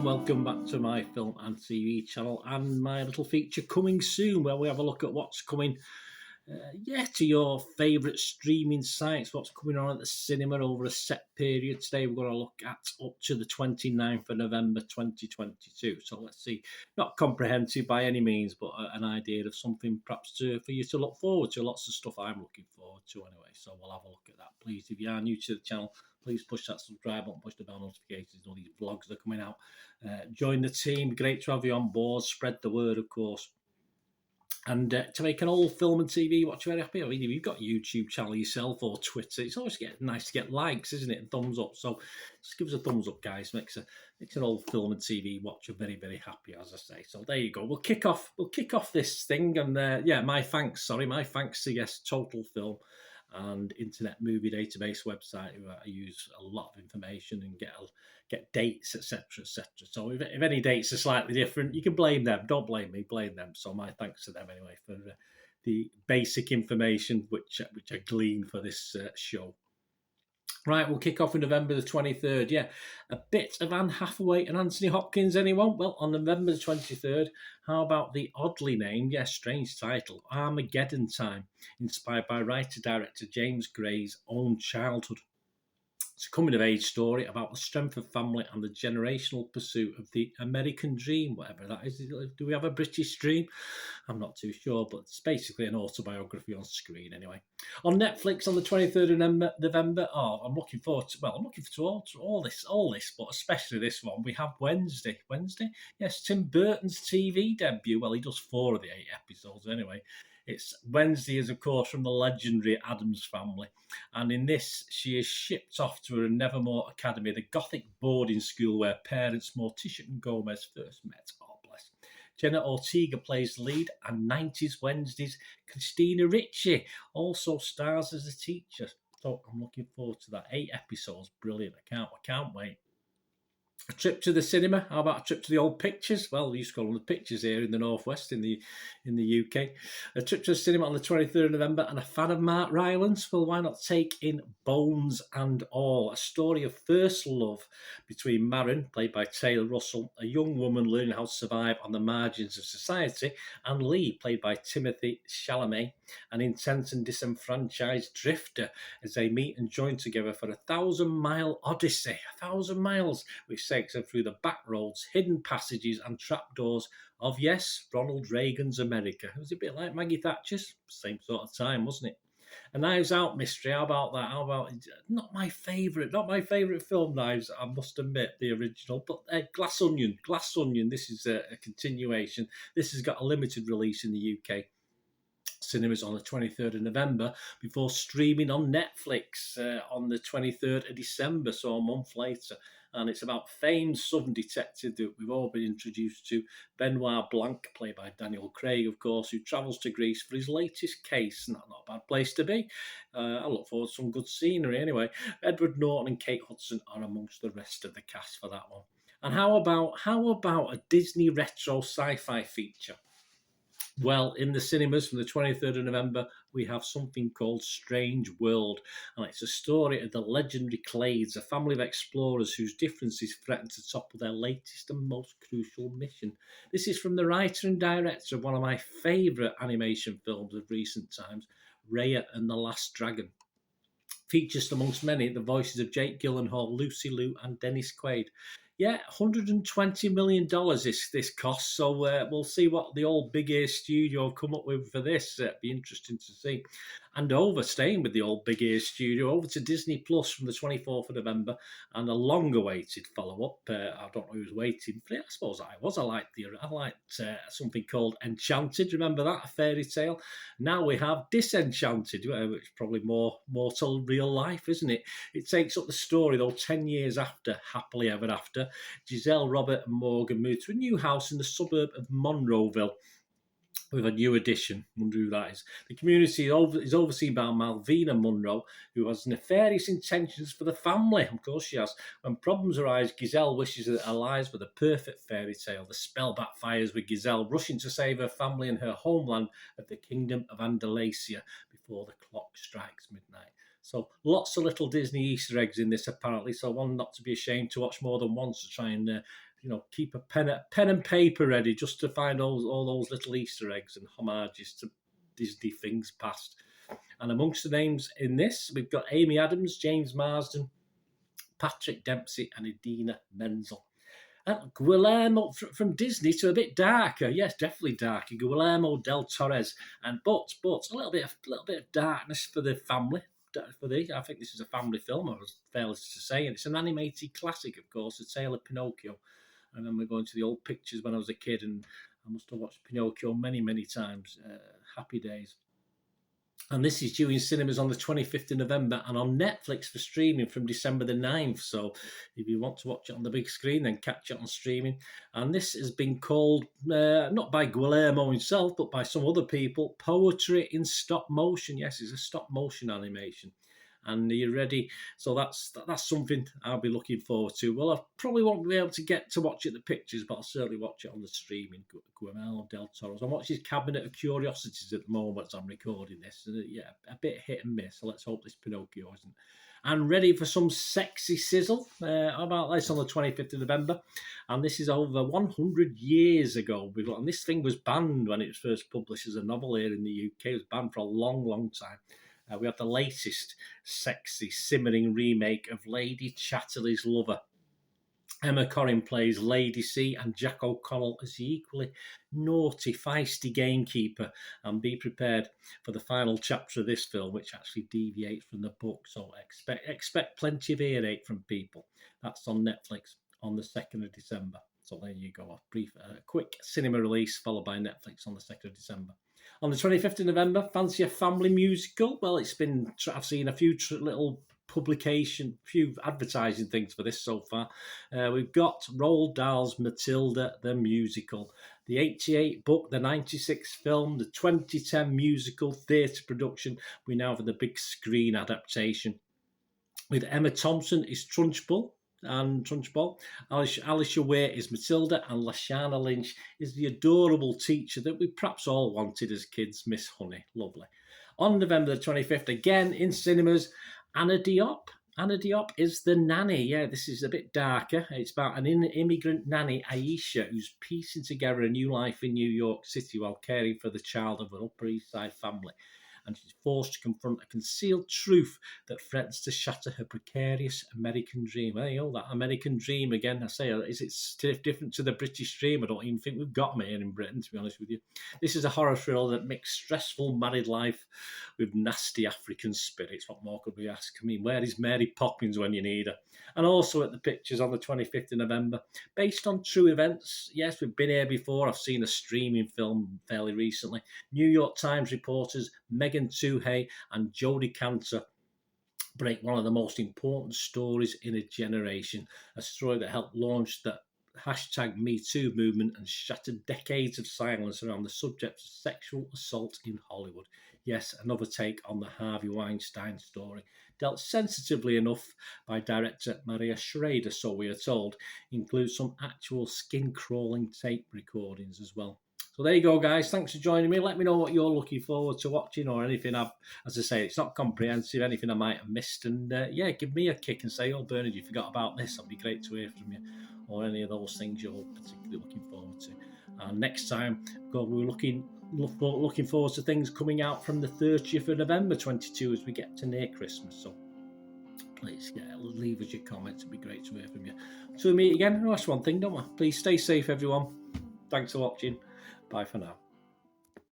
and welcome back to my film and TV channel and my little feature coming soon, where we have a look at what's coming to your favourite streaming sites, what's coming on at the cinema over a set period. Today we're going to look at up to the 29th of November 2022. So let's see, not comprehensive by any means, but an idea of something perhaps for you to look forward to. Lots of stuff I'm looking forward to anyway, so we'll have a look at that. Please, if you are new to the channel, please push that subscribe button, push the bell notifications, all these vlogs that are coming out. Join the team, great to have you on board, spread the word of course. And to make an old film and TV watch, very happy. I mean, if you've got a YouTube channel yourself or Twitter, it's always nice to get likes, isn't it? And thumbs up. So just give us a thumbs up, guys. Makes an old film and TV watcher very, very happy, as I say. So there you go. We'll kick off this thing. And my thanks to Yes Total Film and Internet Movie Database website, who I use a lot of information and get dates, etc., etc. So if any dates are slightly different, you can blame them. Don't blame me, blame them. So my thanks to them anyway for the basic information which I glean for this show. Right, we'll kick off on November the 23rd. Yeah, a bit of Anne Hathaway and Anthony Hopkins, anyone? Well, on November the 23rd, how about the oddly named, strange title, Armageddon Time, inspired by writer-director James Gray's own childhood. It's a coming-of-age story about the strength of family and the generational pursuit of the American dream, whatever that is. Do we have a British dream? I'm not too sure, but it's basically an autobiography on screen anyway. On Netflix on the 23rd of November, I'm looking forward to all this, but especially this one. We have Wednesday. Yes, Tim Burton's TV debut. Well, he does 4 of the 8 episodes anyway. It's Wednesday is, of course, from the legendary Addams family. And in this, she is shipped off to her Nevermore Academy, the Gothic boarding school where parents Morticia and Gomez first met. Oh, bless. Jenna Ortega plays the lead, and 90s Wednesdays, Christina Ricci also stars as a teacher. So I'm looking forward to that. 8 episodes, brilliant. I can't wait. A trip to the cinema. How about a trip to the old pictures? Well, we used to call them the pictures here in the Northwest, in the UK. A trip to the cinema on the 23rd of November, and a fan of Mark Rylance. Well, why not take in Bones and All, a story of first love between Marin, played by Taylor Russell, a young woman learning how to survive on the margins of society, and Lee, played by Timothée Chalamet, an intense and disenfranchised drifter, as they meet and join together for a 1,000-mile odyssey. 1,000 miles, which takes them through the back roads, hidden passages and trapdoors of, yes, Ronald Reagan's America. It was a bit like Maggie Thatcher's, same sort of time, wasn't it? A Knives Out mystery, how about that? How about, not my favourite film, Knives, I must admit, the original, but Glass Onion, this is a continuation. This has got a limited release in the UK cinemas on the 23rd of November before streaming on Netflix on the 23rd of December, so a month later. And it's about famed Southern detective that we've all been introduced to, Benoit Blanc, played by Daniel Craig, of course, who travels to Greece for his latest case. Not a bad place to be. I look forward to some good scenery anyway. Edward Norton and Kate Hudson are amongst the rest of the cast for that one. And how about a Disney retro sci-fi feature? Well, in the cinemas from the 23rd of November, we have something called Strange World, and it's a story of the legendary Clades, a family of explorers whose differences threaten to topple their latest and most crucial mission. This is from the writer and director of one of my favourite animation films of recent times, Raya and the Last Dragon. Features amongst many the voices of Jake Gyllenhaal, Lucy Liu, and Dennis Quaid. Yeah, $120 million this cost, so we'll see what the old Big Ear studio have come up with for this. It'd be interesting to see. And staying with the old Big Ear studio, over to Disney Plus from the 24th of November, and a long-awaited follow-up. I don't know who's waiting for it. I suppose I was. I liked something called Enchanted. Remember that? A fairy tale. Now we have Disenchanted, which is probably more to real life, isn't it? It takes up the story, though, 10 years after Happily Ever After. Giselle, Robert and Morgan moved to a new house in the suburb of Monroeville with a new addition. Wonder who that is. The community is overseen by Malvina Monroe, who has nefarious intentions for the family. Of course she has. When problems arise, Giselle wishes that her lives were the perfect fairy tale. The spell backfires with Giselle rushing to save her family and her homeland of the Kingdom of Andalasia before the clock strikes midnight. So lots of little Disney Easter eggs in this, apparently. So one not to be ashamed to watch more than once, to try and keep a pen and paper ready just to find all those little Easter eggs and homages to Disney things past. And amongst the names in this, we've got Amy Adams, James Marsden, Patrick Dempsey, and Idina Menzel. Guillermo from Disney to a bit darker, yes, definitely darker. Guillermo del Torres, and but a little bit of darkness for the family. I think this is a family film, I was fair to say, and it's an animated classic, of course, The Tale of Pinocchio. I remember going to the old pictures when I was a kid, and I must have watched Pinocchio many times. Happy days. And this is due in cinemas on the 25th of November and on Netflix for streaming from December the 9th. So if you want to watch it on the big screen, then catch it on streaming. And this has been called, not by Guillermo himself, but by some other people, poetry in stop motion. Yes, it's a stop motion animation. And are you ready? So that's something I'll be looking forward to. Well, I probably won't be able to get to watch it the pictures, but I'll certainly watch it on the streaming. Guillermo del Toro. I'm watching Cabinet of Curiosities at the moment as I'm recording this. Yeah, a bit hit and miss. So let's hope this Pinocchio isn't. And ready for some sexy sizzle. How about this on the 25th of November? And this is over 100 years ago. And this thing was banned when it was first published as a novel here in the UK. It was banned for a long time. We have the latest sexy, simmering remake of Lady Chatterley's Lover. Emma Corrin plays Lady C, and Jack O'Connell as the equally naughty, feisty gamekeeper. And be prepared for the final chapter of this film, which actually deviates from the book. So expect plenty of earache from people. That's on Netflix on the 2nd of December. So there you go, a quick cinema release followed by Netflix on the 2nd of December. On the 25th of November, fancy a family musical? Well, I've seen a few little few advertising things for this so far. We've got Roald Dahl's Matilda the Musical, the 88 book, the 96 film, the 2010 musical theatre production. We now have the big screen adaptation. With Emma Thompson is Trunchbull, Alicia Ware is Matilda, and Lashana Lynch is the adorable teacher that we perhaps all wanted as kids, Miss Honey. Lovely. On November the 25th, again in cinemas, Anna Diop. Anna Diop is the nanny. Yeah, this is a bit darker. It's about an immigrant nanny, Aisha, who's piecing together a new life in New York City while caring for the child of an Upper East Side family. And she's forced to confront a concealed truth that threatens to shatter her precarious American dream. Well, you know, that American dream, again, I say, is it different to the British dream? I don't even think we've got them here in Britain, to be honest with you. This is a horror thriller that mixes stressful married life with nasty African spirits. What more could we ask? I mean, where is Mary Poppins when you need her? And also at the pictures on the 25th of November, based on true events. Yes, we've been here before. I've seen a streaming film fairly recently. New York Times reporters Megan Twohey and Jodie Cantor break one of the most important stories in a generation, a story that helped launch the #MeToo movement and shattered decades of silence around the subject of sexual assault in Hollywood. Yes, another take on the Harvey Weinstein story, dealt sensitively enough by director Maria Schrader, so we are told, includes some actual skin-crawling tape recordings as well. So there you go, guys. Thanks for joining me. Let me know what you're looking forward to watching, or anything as I say, it's not comprehensive, anything I might have missed. And give me a kick and say, oh, Bernard, you forgot about this. It'll be great to hear from you, or any of those things you're particularly looking forward to. And next time, we're looking forward to things coming out from the 30th of November 22 as we get to near Christmas. So please leave us your comments. It'd be great to hear from you. Until we meet again, that's one thing, don't we? Please stay safe, everyone. Thanks for watching. Bye for now.